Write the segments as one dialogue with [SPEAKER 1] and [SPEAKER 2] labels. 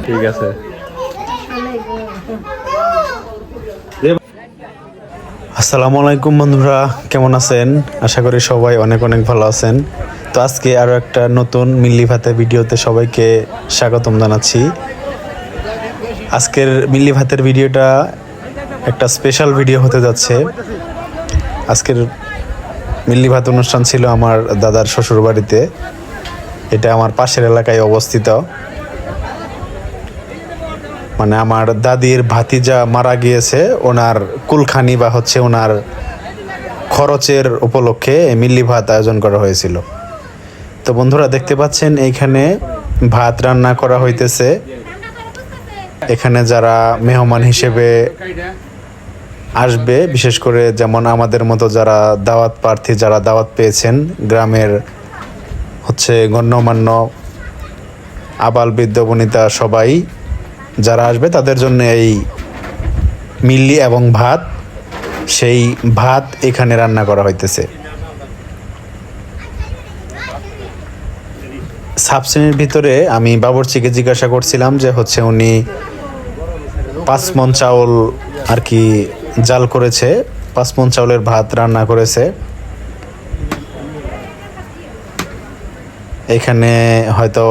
[SPEAKER 1] ঠিক আছে। আসসালামু আলাইকুম বন্ধুরা, কেমন আছেন? আশা করি সবাই অনেক অনেক ভালো আছেন। তো আজকে আরও একটা নতুন মিল্লি ভাতের ভিডিওতে সবাইকে স্বাগতম জানাচ্ছি। আজকের মিল্লি ভাতের ভিডিওটা একটা স্পেশাল ভিডিও হতে যাচ্ছে। আজকের মিল্লি ভাত অনুষ্ঠান ছিল আমার দাদার শ্বশুর বাড়িতে। এটা আমার পাশের এলাকায় অবস্থিত। মানে আমার দাদির ভাতিজা মারা গিয়েছে, ওনার কুলখানি বা হচ্ছে ওনার খরচের উপলক্ষে মিল্লি ভাত আয়োজন করা হয়েছিল। তো বন্ধুরা দেখতে পাচ্ছেন এইখানে ভাত রান্না করা হইতেছে। এখানে যারা মেহমান হিসেবে আসবে, বিশেষ করে যেমন আমাদের মতো যারা দাওয়াত প্রার্থী, যারা দাওয়াত পেয়েছেন, গ্রামের হচ্ছে গণ্যমান্য আবাল বৃদ্ধ বনিতা সবাই যারা আসবে তাদের জন্য এই মিল্লি এবং ভাত, সেই ভাত এখানে রান্না করা হইতেছে। সাবশ্রেণীর ভিতরে আমি বাবুর্চিকে জিজ্ঞাসা করছিলাম যে হচ্ছে উনি 5 মণ চাউল আর কি জাল করেছে, 5 মণ চাউলের ভাত রান্না করেছে। এখানে হয়তো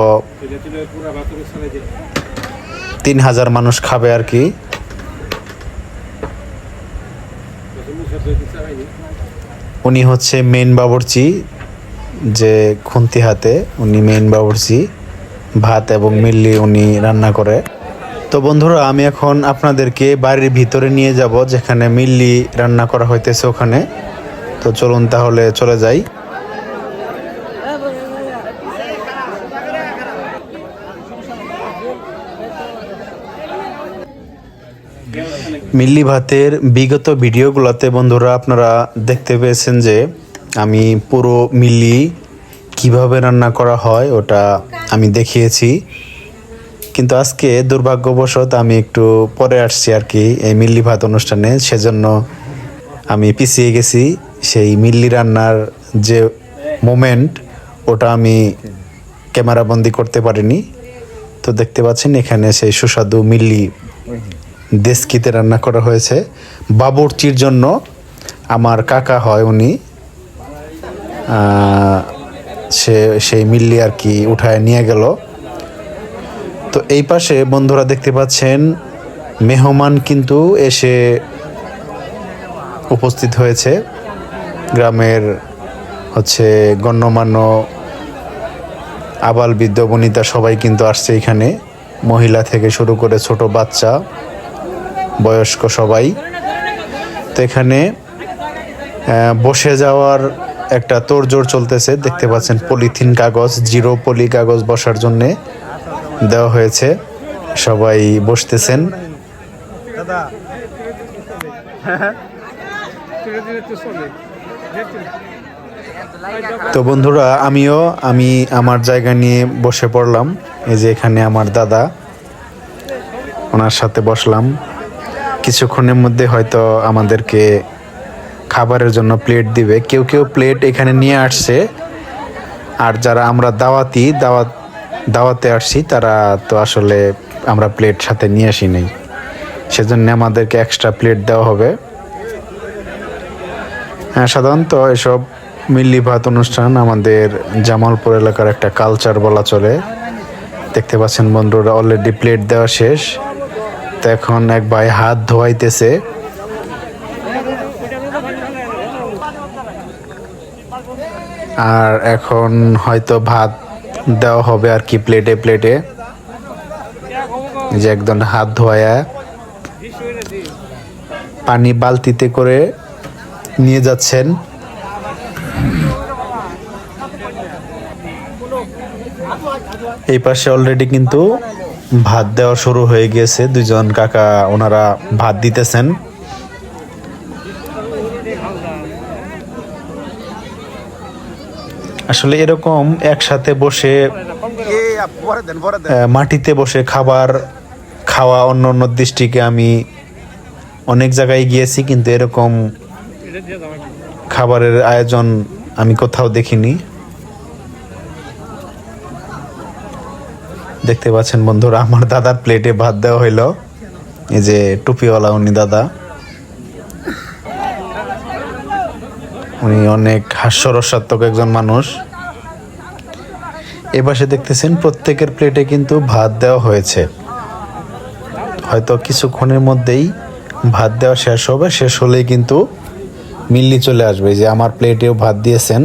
[SPEAKER 1] 3000 মানুষ খাবে আর কি। উনি হচ্ছে মেইন বাবুর্চি, যে খুন্তি হাতে উনি মেইন বাবুর্চি। ভাত এবং মিল্লি উনি রান্না করে। তো বন্ধুরা আমি এখন আপনাদেরকে বাড়ির ভিতরে নিয়ে যাব, যেখানে মিল্লি রান্না করা হইতেছে ওখানে। তো চলুন তাহলে চলে যাই। মিল্লি ভাতের বিগত ভিডিওগুলোতে বন্ধুরা আপনারা দেখতে পেয়েছেন যে আমি পুরো মিল্লি কিভাবে রান্না করা হয় ওটা আমি দেখিয়েছি। কিন্তু আজকে দুর্ভাগ্যবশত আমি একটু পরে আসছি আর কি এই মিল্লি ভাত অনুষ্ঠানে, সেজন্য আমি পিছিয়ে গেছি। সেই মিল্লি রান্নার যে মোমেন্ট ওটা আমি ক্যামেরাবন্দি করতে পারিনি। তো দেখতে পাচ্ছেন এখানে সেই সুস্বাদু মিল্লি দেশকিতে রান্না করা হয়েছে। বাবুর্চির জন্য আমার কাকা হয় উনি, সেই মিল্লি আর কি উঠায় নিয়ে গেল। তো এই পাশে বন্ধুরা দেখতে পাচ্ছেন মেহমান কিন্তু এসে উপস্থিত হয়েছে। গ্রামের হচ্ছে গণ্যমান্য আবাল বৃদ্ধ বনিতা সবাই কিন্তু আসছে এখানে, মহিলা থেকে শুরু করে ছোট বাচ্চা বয়স্ক সবাই। তো এখানে বসে যাওয়ার একটা তোড়জোড় চলতেছে। দেখতে পাচ্ছেন পলিথিন কাগজ, 0 পলি কাগজ বসার জন্যে দেওয়া হয়েছে। সবাই বসতেছেন। তো বন্ধুরা আমি আমার জায়গা নিয়ে বসে পড়লাম। এই যে এখানে আমার দাদা, ওনার সাথে বসলাম। কিছুক্ষণের মধ্যে হয়তো আমাদেরকে খাবারের জন্য প্লেট দিবে। কেউ কেউ প্লেট এখানে নিয়ে আসছে, আর যারা আমরা দাওয়াতে আসছি তারা তো আসলে আমরা প্লেট সাথে নিয়ে আসি নাই, সেজন্য আমাদেরকে এক্সট্রা প্লেট দেওয়া হবে। হ্যাঁ, সাধারণত এসব মিল্লি ভাত অনুষ্ঠান আমাদের জামালপুর এলাকার একটা কালচার বলা চলে। দেখতে পাচ্ছেন বন্ধুরা অলরেডি প্লেট দেওয়া শেষ। তো এখন এক ভাই হাত ধোয়াইতেছে। আর এখন হয়তো ভাত দেওয়া হবে আর কি প্লেটে প্লেটে, যে একদম হাত ধোয়া পানি বালতিতে করে নিয়ে যাচ্ছেন। এই পাশে অলরেডি কিন্তু ভাত দেওয়া শুরু হয়ে গিয়েছে। 2জন কাকা ওনারা ভাত দিতেছেন। আসলে এরকম একসাথে বসে মাটিতে বসে খাওয়া অন্য অন্য দৃষ্টিকে আমি অনেক জায়গায় গিয়েছি, কিন্তু এরকম খাবারের আয়োজন আমি কোথাও দেখিনি। দেখতে পাচ্ছেন বন্ধুরা, আমার দাদার প্লেটে ভাত দেওয়া হইলো। এই যে টুপিওয়ালা উনি দাদা, উনি অনেক হাস্যরসাত্মক একজন মানুষ। এপাশে দেখতেছেন প্রত্যেকের প্লেটে কিন্তু ভাত দেওয়া হয়েছে। হয়তো কিছুক্ষণের মধ্যেই ভাত দেওয়া শেষ হবে, শেষ হলেই কিন্তু মিল্লি চলে আসবে। যে আমার প্লেটেও ভাত দিয়েছেন,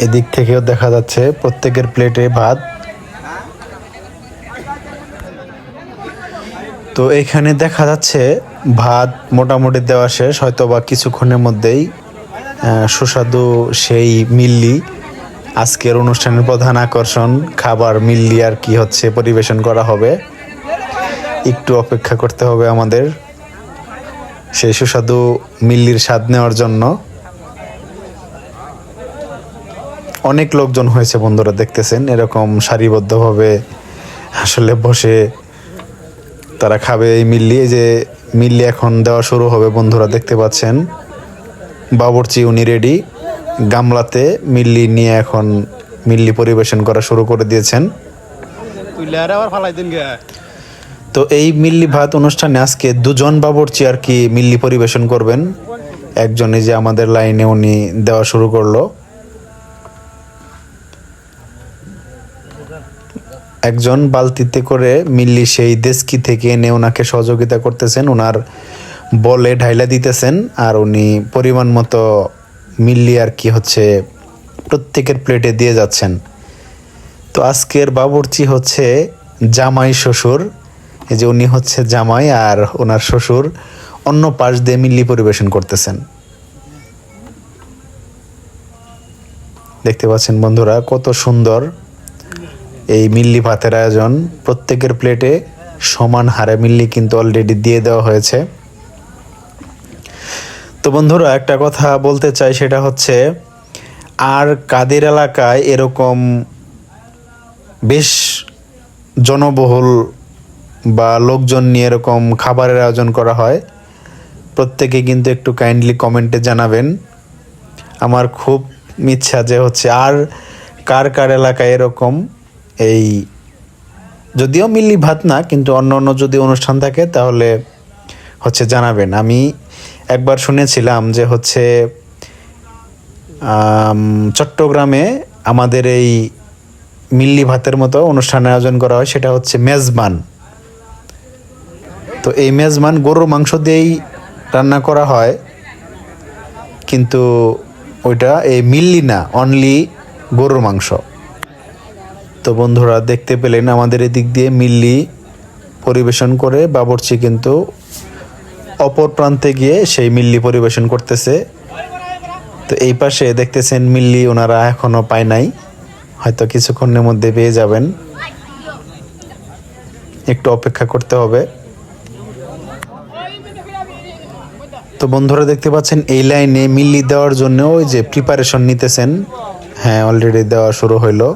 [SPEAKER 1] এদিক থেকেও দেখা যাচ্ছে প্রত্যেকের প্লেটে ভাত। তো এখানে দেখা যাচ্ছে ভাত মোটামুটি দেওয়া শেষ, হয়তো বা কিছুক্ষণের মধ্যেই সুস্বাদু সেই মিল্লি, আজকের অনুষ্ঠানের প্রধান আকর্ষণ খাবার মিল্লি আর কি হচ্ছে পরিবেশন করা হবে। একটু অপেক্ষা করতে হবে আমাদের সেই সুস্বাদু মিল্লির স্বাদ নেওয়ার জন্য। অনেক লোকজন হয়েছে বন্ধুরা, দেখতেছেন এরকম সারিবদ্ধভাবে আসলে বসে তারা খাবে এই মিল্লি। এই যে মিল্লি এখন দেওয়া শুরু হবে বন্ধুরা, দেখতে পাচ্ছেন বাবুর্চি উনি রেডি, গামলাতে মিল্লি নিয়ে এখন মিল্লি পরিবেশন করা শুরু করে দিয়েছেন। তো এই মিল্লি ভাত অনুষ্ঠানে আজকে দুজন বাবুর্চি আর কি মিল্লি পরিবেশন করবেন। একজনে যে আমাদের লাইনে উনি দেওয়া শুরু করলো, একজন বালতিতে করে মিল্লি সেই দেশকি থেকে এনে ওনাকে সহযোগিতা করতেছেন, ওনার বলে ঢাইলা দিতেছেন, আর উনি পরিমাণ মতো মিল্লি আর কি হচ্ছে প্রত্যেকের প্লেটে দিয়ে যাচ্ছেন। তো আজকের বাবুর্চি হচ্ছে জামাই শ্বশুর। এই যে উনি হচ্ছে জামাই আর ওনার শ্বশুর অন্য পাশ দিয়ে মিল্লি পরিবেশন করতেছেন। দেখতে পাচ্ছেন বন্ধুরা কত সুন্দর এই মিল্লি ভাতের আয়োজন। প্রত্যেকের প্লেটে সমান হারে মিল্লি কিন্তু অলরেডি দিয়ে দেওয়া হয়েছে। তো বন্ধুরা একটা কথা বলতে চাই, সেটা হচ্ছে আর কাদের এলাকায় এরকম বেশ জনবহুল বা লোকজন নিয়ে এরকম খাবারের আয়োজন করা হয়, প্রত্যেকে কিন্তু একটু কাইন্ডলি কমেন্টে জানাবেন। আমার খুব ইচ্ছা যে হচ্ছে আর কার কার এলাকায় এরকম এই, যদিও মিল্লি ভাত না কিন্তু অন্য অন্য যদি অনুষ্ঠান থাকে তাহলে হচ্ছে জানাবেন। আমি একবার শুনেছিলাম যে হচ্ছে চট্টগ্রামে আমাদের এই মিল্লি ভাতের মতো অনুষ্ঠান আয়োজন করা হয়, সেটা হচ্ছে মেজবান। তো এই মেজবান গরুর মাংস দিয়েই রান্না করা হয়, কিন্তু ওইটা এই মিল্লি না, অনলি গরুর মাংস। তো বন্ধুরা দেখতে পেলেন আমাদের এদিক দিয়ে মিল্লি পরিবেশন করে বাবুর্চি কিন্তু অপর প্রান্তে গিয়ে সেই মিল্লি পরিবেশন করতেছে। তো এই পাশে দেখতেছেন মিল্লি ওনারা এখনো পায় নাই, হয়তো কিছুক্ষণের মধ্যে পেয়ে যাবেন, একটু অপেক্ষা করতে হবে। তো বন্ধুরা দেখতে পাচ্ছেন এই লাইনে মিল্লি দেওয়ার জন্য ওই যে প্রিপারেশন নিতেছেন। হ্যাঁ, অলরেডি দেওয়া শুরু হইলো।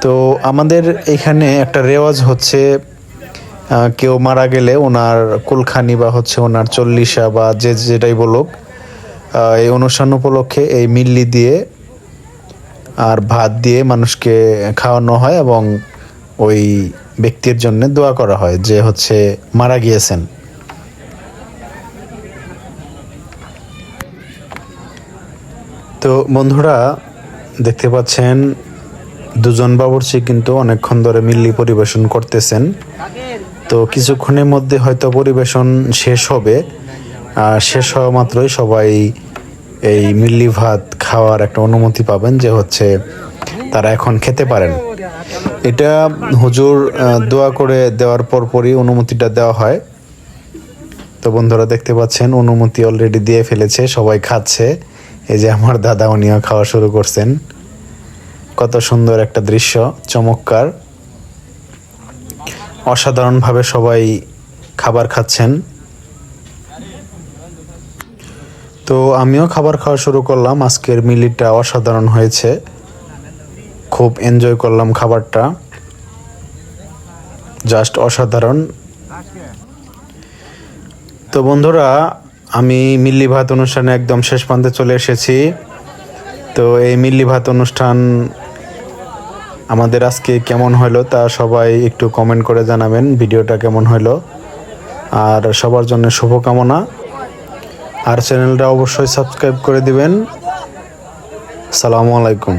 [SPEAKER 1] তো আমাদের এখানে একটা রেওয়াজ হচ্ছে, কেউ মারা গেলে ওনার কুলখানি বা হচ্ছে ওনার চল্লিশা বা যে যেটাই বলুক, এই অনুষ্ঠান উপলক্ষে এই মিল্লি দিয়ে আর ভাত দিয়ে মানুষকে খাওয়ানো হয় এবং ওই ব্যক্তির জন্য দোয়া করা হয় যে হচ্ছে মারা গিয়েছেন। তো বন্ধুরা দেখতে পাচ্ছেন দুজন বাবুর্চি কিন্তু অনেকক্ষণ ধরে মিল্লি পরিবেশন করতেছেন। তো কিছুক্ষণের মধ্যে হয়তো পরিবেশন শেষ হবে, আর শেষ হওয়া মাত্রই সবাই এই মিল্লি ভাত খাওয়ার একটা অনুমতি পাবেন যে হচ্ছে তারা এখন খেতে পারেন। এটা হুজুর দোয়া করে দেওয়ার পরপরই অনুমতিটা দেওয়া হয়। তো বন্ধুরা দেখতে পাচ্ছেন অনুমতি অলরেডি দিয়ে ফেলেছে, সবাই খাচ্ছে। এই যে আমার দাদা, উনিও খাওয়া শুরু করছেন। কত সুন্দর একটা দৃশ্য, চমৎকার। অসাধারণভাবে সবাই খাবার খাচ্ছেন। তো আমিও খাবার খাওয়া শুরু করলাম। আজকের মিলিটা অসাধারণ হয়েছে, খুব এনজয় করলাম খাবারটা, জাস্ট অসাধারণ। তো বন্ধুরা, আমি মিল্লি ভাত অনুষ্ঠানে একদম শেষ প্রান্তে চলে এসেছি। তো এই মিল্লি ভাত অনুষ্ঠান আমাদের আজকে কেমন হলো তা সবাই একটু কমেন্ট করে জানাবেন, ভিডিওটা কেমন হলো। আর সবার জন্য শুভকামনা। আর চ্যানেলটা অবশ্যই সাবস্ক্রাইব করে দিবেন। আসসালামু আলাইকুম।